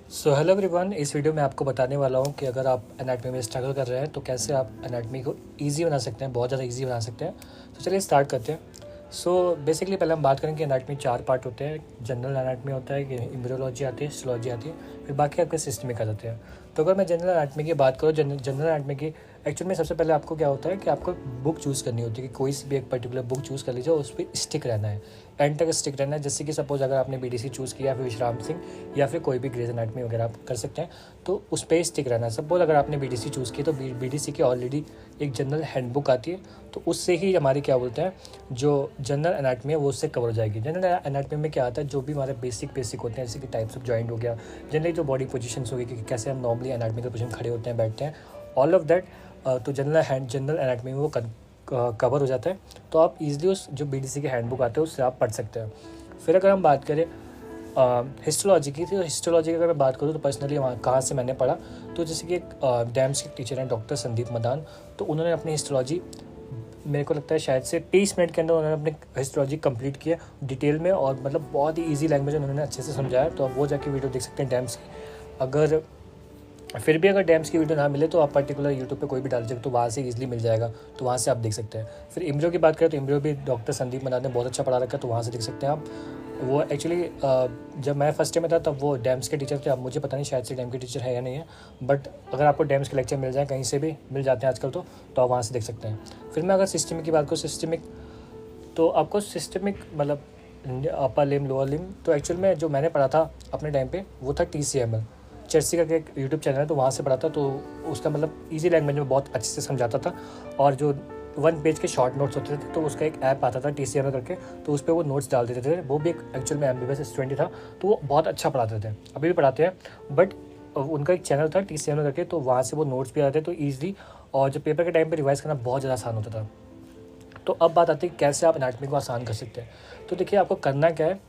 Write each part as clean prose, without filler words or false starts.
So hello everyone, इस video में आपको बताने वाला हूँ कि अगर आप एनाटॉमी में स्ट्रगल कर रहे हैं तो कैसे आप एनाटॉमी को इजी बना सकते हैं, बहुत ज़्यादा इजी बना सकते हैं। तो चलिए स्टार्ट करते हैं। सो बेसिकली पहले हम बात करें कि एनाटॉमी 4 पार्ट होते हैं। जनरल एनाटॉमी होता है, एम्ब्रियोलॉजी आती है, हिस्टोलॉजी आती है, फिर बाकी आपके सिस्टमिक आ जाते हैं। तो अगर मैं जनरल एनाटॉमी की बात करूँ, जनरल एनाटॉमी की एक्चुअल में सबसे पहले आपको क्या होता है कि आपको बुक चूज़ करनी होती है कि कोई सी भी एक पर्टिकुलर बुक चूज़ कर लीजिए, उस पर स्टिक रहना है, एंड तक स्टिक रहना है। जैसे कि सपोज अगर आपने बीडीसी चूज़ किया, फिर विश्राम सिंह या फिर कोई भी ग्रेज एनाटॉमी वगैरह आप कर सकते हैं, तो उस पर स्टिक रहना है। सपोज अगर आपने बीडीसी चूज़ की तो बीडीसी की ऑलरेडी एक जनरल हैंडबुक आती है, तो उससे ही हमारी क्या बोलते हैं जो जनरल एनाटॉमी है वो उससे कवर हो जाएगी। जनरल एनाटॉमी में क्या आता है, जो भी हमारे बेसिक होते हैं, जैसे कि टाइप्स ऑफ जॉइंट हो गया, जनरली जो बॉडी पोजीशंस हो गई कि कैसे हम नॉर्मली एनाटॉमिकल पोजीशन खड़े होते हैं, बैठते हैं, ऑल ऑफ दैट तो जनरल एनाटॉमी में वो कवर हो जाता है। तो आप इजीली उस जो बीडीसी के हैंडबुक आते हैं उससे आप पढ़ सकते हैं। फिर अगर हम बात करें हिस्टोलॉजी की, तो हिस्टोलॉजी की अगर मैं बात करूँ तो पर्सनली वहाँ कहाँ से मैंने पढ़ा, तो जैसे कि एक डैम्स के टीचर हैं डॉक्टर संदीप मदान, तो उन्होंने अपनी हिस्टोलॉजी मेरे को लगता है शायद से 30 मिनट के अंदर उन्होंने अपनी हिस्टोलॉजी कंप्लीट किया डिटेल में, और मतलब बहुत ही ईजी लैंग्वेज उन्होंने अच्छे से समझाया। तो आप वो जाके वीडियो देख सकते हैं डैम्स की। अगर फिर भी अगर डैम्स की वीडियो ना मिले तो आप पर्टिकुलर यूट्यूब पे कोई भी डाल सकते, तो वहाँ से इजीली मिल जाएगा, तो वहाँ से आप देख सकते हैं। फिर इम्ब्रियो की बात करें तो इम्ब्रियो भी डॉक्टर संदीप मदान ने बहुत अच्छा पढ़ा रखा है, तो वहाँ से देख सकते हैं आप। वो एक्चुअली जब मैं फर्स्ट ईयर में था तब वो डैम्स के टीचर थे, अब मुझे पता नहीं शायद से डैम के टीचर है या नहीं है, बट अगर आपको डैम्स के लेक्चर मिल जाए, कहीं से भी मिल जाते हैं आजकल, तो आप वहाँ से देख सकते हैं। फिर मैं अगर सिस्टमिक की बात करूँ, सिस्टमिक तो आपको सिस्टमिक मतलब अपर लिम लोअर लिम, तो एक्चुअल में जो मैंने पढ़ा था अपने टाइम पे वो था TCML चर्सी का एक यूट्यूब चैनल है, तो वहाँ से पढ़ा था। तो उसका मतलब इजी लैंग्वेज में बहुत अच्छे से समझाता था, और जो 1 पेज के शॉर्ट नोट्स होते थे तो उसका एक ऐप आता था TCML करके, तो उस पर वो नोट्स डाल देते थे। वो भी एक एक्चुअल में MBBS स्टूडेंट था, तो वो बहुत अच्छा पढ़ाते थे, अभी भी पढ़ाते हैं, बट उनका एक चैनल था TCML करके, तो वहाँ से वो नोट्स भी आते थे तो ईजिली, और जो पेपर के टाइम पर रिवाइज़ करना बहुत ज़्यादा आसान होता था। तो अब बात आती है कैसे आप एनाटॉमी को आसान कर सकते हैं। तो देखिए आपको करना क्या है,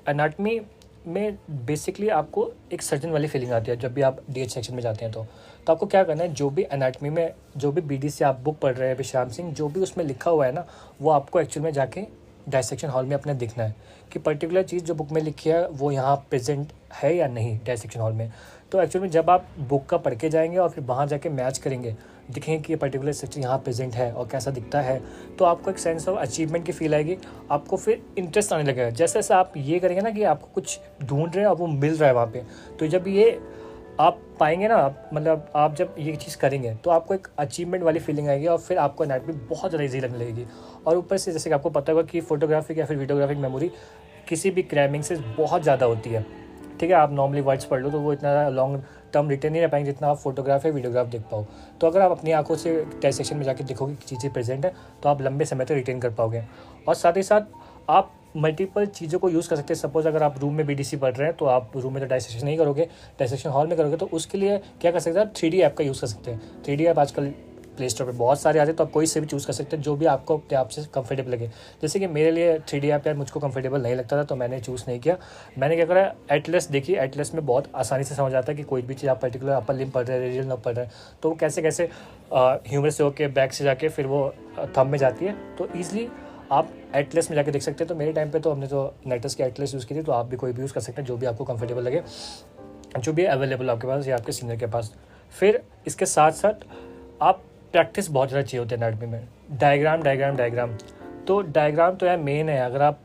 एनाटॉमी में बेसिकली आपको एक सर्जन वाली फीलिंग आती है जब भी आप DH सेक्शन में जाते हैं। तो आपको क्या करना है, जो भी एनाटॉमी में जो भी BD से आप बुक पढ़ रहे हैं, विश्राम सिंह, जो भी उसमें लिखा हुआ है ना, वो आपको एक्चुअल में जाके डायसेक्शन हॉल में अपने दिखना है कि पर्टिकुलर चीज़ जो बुक में लिखी है वो यहाँ प्रेजेंट है या नहीं डायसेक्शन हॉल में। तो एक्चुअल में जब आप बुक का पढ़ के जाएंगे और फिर वहाँ जाके मैच करेंगे, दिखेंगे कि ये पर्टिकुलर सेक्शन यहाँ प्रेजेंट है और कैसा दिखता है, तो आपको एक सेंस ऑफ अचीवमेंट की फील आएगी, आपको फिर इंटरेस्ट आने लगेगा। जैसे जैसे आप ये करेंगे ना कि आपको कुछ ढूंढ रहे हैं और वो मिल रहा है वहाँ पे, तो जब ये आप पाएंगे ना, मतलब आप जब ये चीज़ करेंगे तो आपको एक अचीवमेंट वाली फीलिंग आएगी, और फिर आपको एनाटॉमी बहुत ज़्यादा ईजी लगने लगेगी। और ऊपर से जैसे कि आपको पता होगा कि फोटोग्राफिक या फिर वीडियोग्राफिक मेमोरी किसी भी क्रैमिंग से बहुत ज़्यादा होती है। ठीक है, आप नॉर्मली वर्ड्स पढ़ लो तो वो इतना लॉन्ग टर्म रिटेन नहीं रह पाएंगे जितना आप फोटोग्राफ या वीडियोग्राफ देख पाओ। तो अगर आप अपनी आंखों से टेस्ट सेक्शन में जाके देखोगे कि चीज़ें प्रेजेंट है, तो आप लंबे समय तक रिटेन कर पाओगे। और साथ ही साथ आप मल्टीपल चीज़ों को यूज़ कर सकते हैं। सपोज अगर आप रूम में BDC पढ़ रहे हैं तो आप रूम में तो डायसेक्शन नहीं करोगे, डायसेक्शन हॉल में करोगे, तो उसके लिए क्या कर सकते हैं, आप 3D ऐप का यूज़ कर सकते हैं। 3D ऐप आजकल प्ले स्टोर पे बहुत सारे आते हैं, तो आप कोई से भी चूज़ कर सकते हैं जो भी आपको अपने आप से कंफर्टेबल लगे। जैसे कि मेरे लिए 3D ऐप यार मुझको कंफर्टेबल नहीं लगता था, तो मैंने चूज़ नहीं किया। मैंने क्या करा, एटलस देखी, एटलस में बहुत आसानी से समझ आता है कि कोई भी चीज़ आप पर्टिकुलर अपर लिम्ब पढ़ रहे हैं, रेडियल नर्व पढ़ रहे हैं, तो वो कैसे कैसे ह्यूमरस से होकर बैक से जाके फिर वो थंब में जाती है, तो ईजिली आप एटलस में जाके देख सकते हैं। तो मेरे टाइम पे तो हमने तो नेटस की एटलस यूज़ की थी, तो आप भी कोई भी यूज़ कर सकते हैं जो भी आपको कंफर्टेबल लगे, जो भी अवेलेबल आपके पास या आपके सीनियर के पास। फिर इसके साथ साथ आप प्रैक्टिस बहुत ज़्यादा चाहिए होती है एनाटॉमी में। डायग्राम तो डायग्राम तो यार मेन है। अगर आप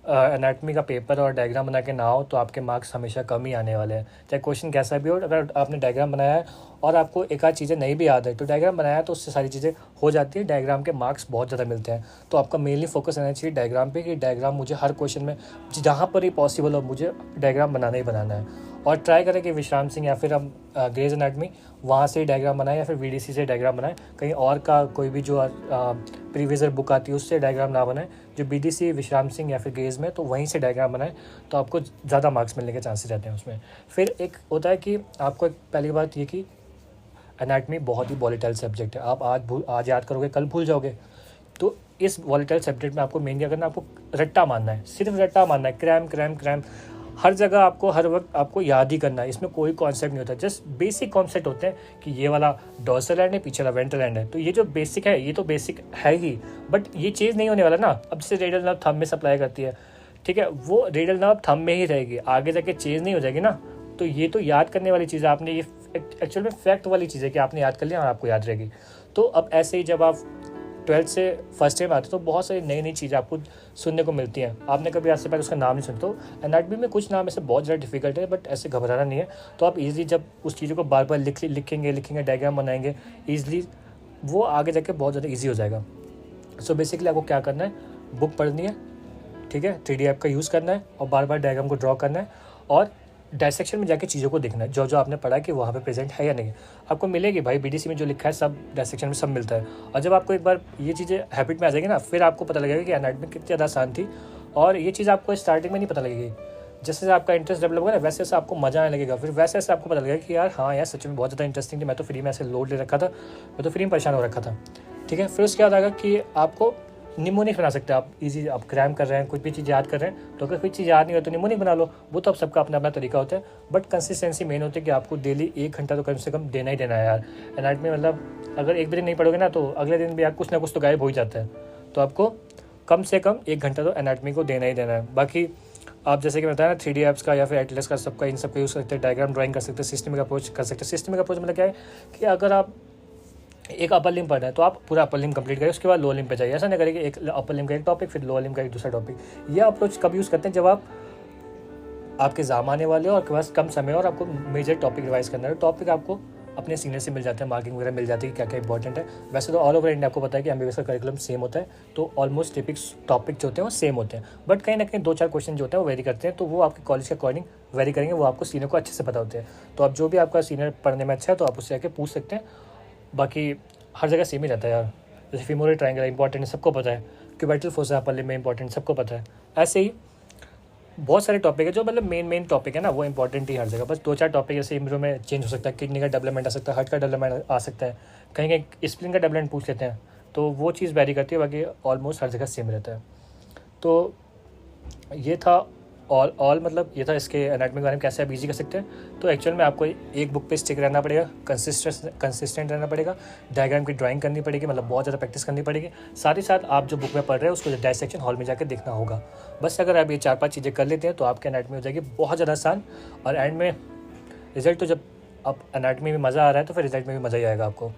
एनाटॉमी का पेपर और डायग्राम बना के ना हो तो आपके मार्क्स हमेशा कम ही आने वाले हैं, चाहे क्वेश्चन कैसा भी हो। अगर आपने डायग्राम बनाया है और आपको एक आध चीज़ें नहीं भी याद है, तो डायग्राम बनाया है तो उससे सारी चीज़ें हो जाती है, डायग्राम के मार्क्स बहुत ज़्यादा मिलते हैं। तो आपका मेनली फोकस रहना चाहिए डायग्राम पे कि डायग्राम मुझे हर क्वेश्चन में जहाँ पर ही पॉसिबल हो मुझे डायग्राम बनाना ही बनाना है। और ट्राई करें कि विश्राम सिंह या फिर हम ग्रेज एनाटॉमी वहाँ से डायग्राम बनाएं, या फिर BDC से डायग्राम बनाएं, कहीं और का कोई भी जो प्रीवियस बुक आती है उससे डायग्राम ना बनाएं। जो BDC विश्राम सिंह या फिर ग्रेज में, तो वहीं से डायग्राम बनाएं, तो आपको ज़्यादा मार्क्स मिलने के चांसेस रहते हैं उसमें। फिर एक होता है कि आपको पहली बात ये कि एनाटॉमी बहुत ही वॉलेटाइल सब्जेक्ट है। आप आज याद करोगे, कल भूल जाओगे। तो इस वॉलेटाइल सब्जेक्ट में आपको मेन क्या करना है, आपको रट्टा मारना है, सिर्फ रट्टा मारना है, क्रैम हर जगह आपको हर वक्त आपको याद ही करना है। इसमें कोई कॉन्सेप्ट नहीं होता, जस्ट बेसिक कॉन्सेप्ट होते हैं कि ये वाला डॉर्सल एंड है, पीछे वाला वेंट्रल एंड है। तो ये जो बेसिक है ये तो बेसिक है ही, बट ये चीज़ नहीं होने वाला ना। अब जैसे रेडियल नर्व थंब में सप्लाई करती है, ठीक है, वो रेडियल नर्व थंब में ही रहेगी, आगे जाके चेंज नहीं हो जाएगी ना। तो ये तो याद करने वाली चीज़ है, आपने ये एक्चुअल में फैक्ट वाली चीज़ है कि आपने याद कर लिया और आपको याद रहेगी। तो अब ऐसे ही जब आप 12th से फर्स्ट टाइम आते हो तो बहुत सारी नई नई चीज़ें आपको सुनने को मिलती हैं। आपने कभी आज से पहले उसका नाम नहीं सुना, तो एनाटॉमी में कुछ नाम ऐसे बहुत ज़्यादा डिफिकल्ट है, बट ऐसे घबराना नहीं है। तो आप ईज़िली जब उस चीज़ों को बार बार लिखेंगे डायग्राम बनाएंगे ईज़िली, वो आगे जाके बहुत ज़्यादा ईजी हो जाएगा। सो बेसिकली आपको क्या करना है, बुक पढ़नी है, ठीक है, 3D ऐप का यूज़ करना है और बार बार डायग्राम को ड्रॉ करना है और डायसेक्शन में जाके चीज़ों को देखना है, जो जो आपने पढ़ा कि वहाँ पे प्रेजेंट है या नहीं। आपको मिलेगी भाई, BDC में जो लिखा है सब डायसेक्शन में सब मिलता है। और जब आपको एक बार ये चीज़ें हैबिट में आ जाएगी ना, फिर आपको पता लगेगा कि एनाटॉमी कितनी ज़्यादा आसान थी। और ये चीज़ आपको स्टार्टिंग में नहीं पता लगेगी, जैसे जैसे आपका इंटरेस्ट डेवलप होगा ना वैसे वैसे आपको मज़ा आने लगेगा। फिर वैसे वैसे आपको पता लगेगा कि यार हाँ यार सच में बहुत ज़्यादा इंटरेस्टिंग थी, मैं तो फ्री में ऐसे लोड ले रखा था, मैं तो फ्री में परेशान हो रखा था, ठीक है। फिर उसके बाद आएगा कि आपको निमोनिक बना सकते हैं आप। इजी, आप क्रैम कर रहे हैं, कुछ भी चीज़ याद कर रहे हैं, तो अगर कोई चीज़ याद नहीं हो तो निमोनिक बना लो। वो तो अब सबका अपना अपना तरीका होता है, बट कंसिस्टेंसी मेन होती है कि आपको डेली 1 घंटा तो कम से कम देना ही देना है यार एनाटॉमी। मतलब अगर एक भी दिन नहीं पढ़ोगे ना तो अगले दिन भी आप कुछ ना कुछ तो गायब हो ही जाता है। तो आपको कम से कम 1 घंटा तो एनाटॉमी को देना ही देना है। बाकी आप जैसे कि बताया ना 3D ऐप्स का या फिर एटलस का, सबका इन सबका यूज़ करते हैं, डायग्राम ड्राइंग कर सकते हैं, सिस्टमिक अप्रोच कर सकते हैं। सिस्टमिक अप्रोच मतलब क्या है कि अगर आप एक अपर लिम्ब पढ़ रहे हैं तो आप पूरा अपर लिम्ब कंप्लीट करें, उसके बाद लोअर लिम्ब पे जाइए। ऐसा नहीं करें कि एक अपर लिम्ब का एक टॉपिक फिर लोअर लिम्ब का एक दूसरा टॉपिक। यह अप्रोच कब यूज़ करते हैं, जब आपके एग्जाम आने वाले हो और आपके पास कम समय और आपको मेजर टॉपिक रिवाइज करना है। टॉपिक आपको अपने सीनियर से मिल जाते हैं, मार्किंग वगैरह मिल जाती है कि क्या क्या इंपॉर्टेंट है। वैसे तो ऑल ओवर इंडिया आपको पता है कि MBBS का करिकुलम सेम होता है, तो ऑलमोस्ट टॉपिक जो होते हैं वो सेम होते हैं, बट कहीं ना कहीं 2-4 क्वेश्चन जो होते हैं वो वेरी करते हैं। तो वो आपके कॉलेज के अकॉर्डिंग वेरी करेंगे, वो आपको सीनियर को अच्छे से पता होते हैं। तो आप जो भी आपका सीनियर पढ़ने में अच्छा है तो आप उससे आके पूछ सकते हैं। बाकी हर जगह सेम ही रहता है यार, जैसे फीमोरल ट्रायंगल इंपॉर्टेंट है सबको पता है, क्यूबाइटल फोसा अपर लिम्ब में इंपॉर्टेंट सबको पता है। ऐसे ही बहुत सारे टॉपिक है जो मतलब मेन टॉपिक है ना, वो इंपॉर्टेंट ही हर जगह। बस 2-4 टॉपिक जैसे इम्ब्रो में चेंज हो सकता है, किडनी का डेवलपमेंट आ सकता है, हार्ट का डेवलपमेंट आ सकता है, कहीं कहीं स्प्लिन का डेवलपमेंट पूछ लेते हैं, तो वो चीज़ वेरी करती है। बाकी ऑलमोस्ट हर जगह सेम रहता है। तो ये था ऑल मतलब ये था इसके एनाटॉमी के बारे में, कैसे आप इजी कर सकते हैं। तो एक्चुअल में आपको एक बुक पे स्टिक रहना पड़ेगा, कंसिस्टेंट रहना पड़ेगा, डायग्राम की ड्राइंग करनी पड़ेगी, मतलब बहुत ज़्यादा प्रैक्टिस करनी पड़ेगी। साथ ही साथ आप जो बुक में पढ़ रहे हैं उसको डायसेक्शन हॉल में जाकर देखना होगा। बस अगर आप ये 4-5 चीज़ें कर लेते हैं तो आपकी एनाटॉमी हो जाएगी बहुत ज़्यादा आसान। और एंड में रिजल्ट तो जब आप एनाटॉमी में मज़ा आ रहा है तो फिर रिजल्ट में भी मज़ा ही आएगा आपको।